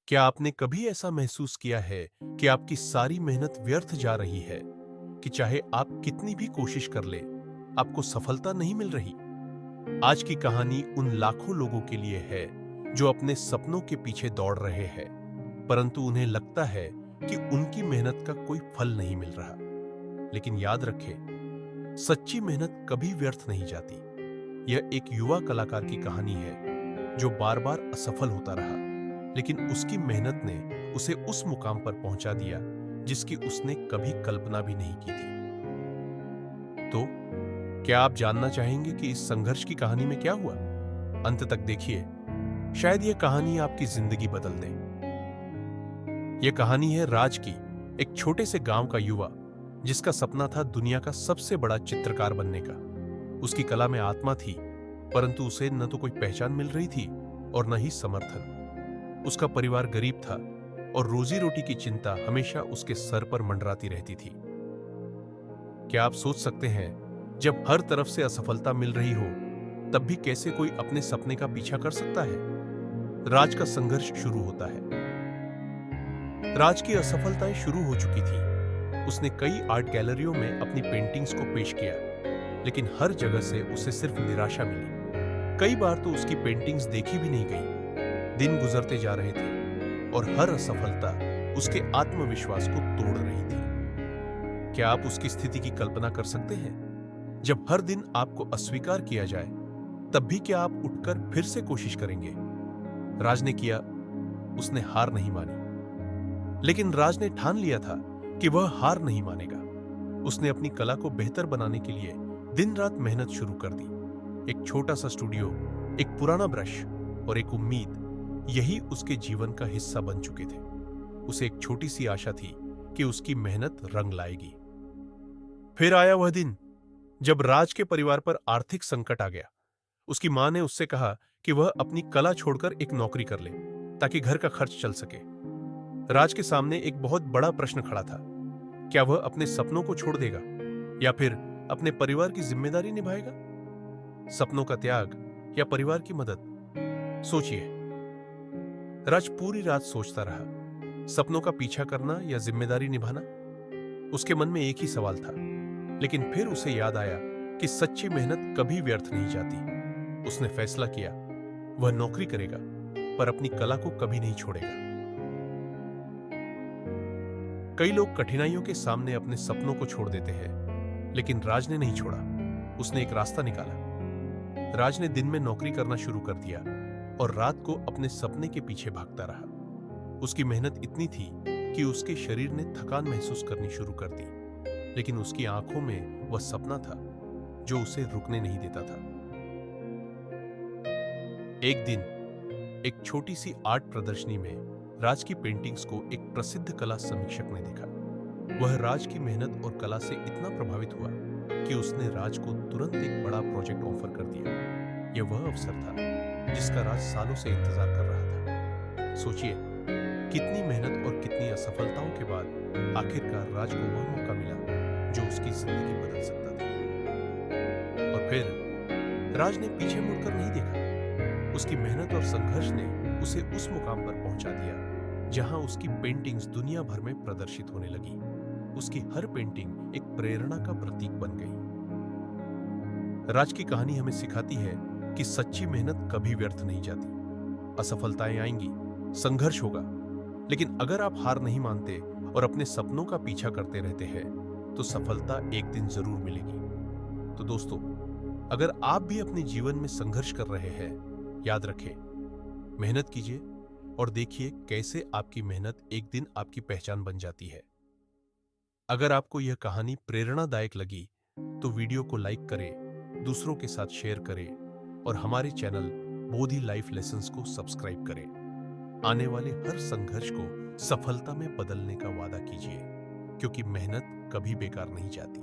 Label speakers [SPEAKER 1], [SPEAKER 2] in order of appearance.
[SPEAKER 1] क्या आपने कभी ऐसा महसूस किया है कि आपकी सारी मेहनत व्यर्थ जा रही है, कि चाहे आप कितनी भी कोशिश कर ले, आपको सफलता नहीं मिल रही? आज की कहानी उन लाखों लोगों के लिए है जो अपने सपनों के पीछे दौड़ रहे हैं, परंतु उन्हें लगता है कि उनकी मेहनत का कोई फल नहीं मिल रहा। लेकिन याद रखें, सच्ची मेहनत कभी व्यर्थ नहीं जाती। यह एक युवा कलाकार की कहानी है जो बार-बार असफल होता रहा, लेकिन उसकी मेहनत ने उसे उस मुकाम पर पहुंचा दिया जिसकी उसने कभी कल्पना भी नहीं की थी। तो क्या आप जानना चाहेंगे कि इस संघर्ष की कहानी में क्या हुआ? अंत तक देखिए, शायद यह कहानी आपकी जिंदगी बदल दे। यह कहानी है राज की, एक छोटे से गांव का युवा जिसका सपना था दुनिया का सबसे बड़ा चित्रकार बनने का। उसकी कला में आत्मा थी, परंतु उसे न तो कोई पहचान मिल रही थी और न ही समर्थन। उसका परिवार गरीब था और रोजी रोटी की चिंता हमेशा उसके सर पर मंडराती रहती थी। क्या आप सोच सकते हैं, जब हर तरफ से असफलता मिल रही हो, तब भी कैसे कोई अपने सपने का पीछा कर सकता है? राज का संघर्ष शुरू होता है। राज की असफलताएं शुरू हो चुकी थी। उसने कई आर्ट गैलरियों में अपनी पेंटिंग्स को पेश किया, लेकिन हर जगह से उसे सिर्फ निराशा मिली। कई बार तो उसकी पेंटिंग्स देखी भी नहीं गई। दिन गुजरते जा रहे थे और हर असफलता उसके आत्मविश्वास को तोड़ रही थी। क्या आप उसकी स्थिति की कल्पना कर सकते हैं? जब हर दिन आपको अस्वीकार किया जाए, तब भी क्या आप उठकर फिर से कोशिश करेंगे? राज ने किया। उसने हार नहीं मानी। लेकिन राज ने ठान लिया था कि वह हार नहीं मानेगा। उसने अपनी कला को बेहतर बनाने के लिए दिन रात मेहनत शुरू कर दी। एक छोटा सा स्टूडियो, एक पुराना ब्रश और एक उम्मीद, यही उसके जीवन का हिस्सा बन चुके थे। उसे एक छोटी सी आशा थी कि उसकी मेहनत रंग लाएगी। फिर आया वह दिन जब राज के परिवार पर आर्थिक संकट आ गया। उसकी मां ने उससे कहा कि वह अपनी कला छोड़कर एक नौकरी कर ले, ताकि घर का खर्च चल सके। राज के सामने एक बहुत बड़ा प्रश्न खड़ा था। क्या वह अपने सपनों को छोड़ देगा या फिर अपने परिवार की जिम्मेदारी निभाएगा? सपनों का त्याग या परिवार की मदद? सोचिए। राज पूरी रात सोचता रहा, सपनों का पीछा करना या जिम्मेदारी निभाना। उसके मन में एक ही सवाल था, लेकिन फिर उसे याद आया कि सच्ची मेहनत कभी व्यर्थ नहीं जाती। उसने फैसला किया, वह नौकरी करेगा, पर अपनी कला को कभी नहीं छोड़ेगा। कई लोग कठिनाइयों के सामने अपने सपनों को छोड़ देते हैं, लेकिन राज ने नहीं छोड़ा। उसने एक रास्ता निकाला। राज ने दिन में नौकरी करना शुरू कर दिया और रात को अपने सपने के पीछे भागता रहा। उसकी मेहनत इतनी थी कि उसके शरीर ने थकान महसूस करनी शुरू कर दी, लेकिन उसकी आंखों में वह सपना था जो उसे रुकने नहीं देता था। एक दिन एक छोटी सी आर्ट प्रदर्शनी में राज की पेंटिंग्स को एक प्रसिद्ध कला समीक्षक ने देखा। वह राज की मेहनत और कला से इतना प्रभावित हुआ कि उसने राज को तुरंत एक बड़ा प्रोजेक्ट ऑफर कर दिया। यह वह अवसर था जिसका राज सालों से इंतजार कर रहा था। सोचिए, कितनी मेहनत और कितनी असफलताओं के बाद आखिरकार राज को वह मौका मिला जो उसकी जिंदगी बदल सकता था। और फिर राज ने पीछे मुड़कर नहीं देखा। उसकी मेहनत और संघर्ष ने उसे उस मुकाम पर पहुंचा दिया जहां उसकी पेंटिंग्स दुनिया भर में प्रदर्शित होने लगी। उसकी हर पेंटिंग एक प्रेरणा का प्रतीक बन गई। राज की कहानी हमें सिखाती है कि सच्ची मेहनत कभी व्यर्थ नहीं जाती। असफलताएं आएंगी, संघर्ष होगा, लेकिन अगर आप हार नहीं मानते और अपने सपनों का पीछा करते रहते हैं, तो सफलता एक दिन जरूर मिलेगी। तो दोस्तों, अगर आप भी अपने जीवन में संघर्ष कर रहे हैं, याद रखें, मेहनत कीजिए और देखिए कैसे आपकी मेहनत एक दिन आपकी पहचान बन जाती है। अगर आपको यह कहानी प्रेरणादायक लगी तो वीडियो को लाइक करें, दूसरों के साथ शेयर करें और हमारे चैनल बोधि लाइफ लेसन्स को सब्सक्राइब करें। आने वाले हर संघर्ष को सफलता में बदलने का वादा कीजिए, क्योंकि मेहनत कभी बेकार नहीं जाती।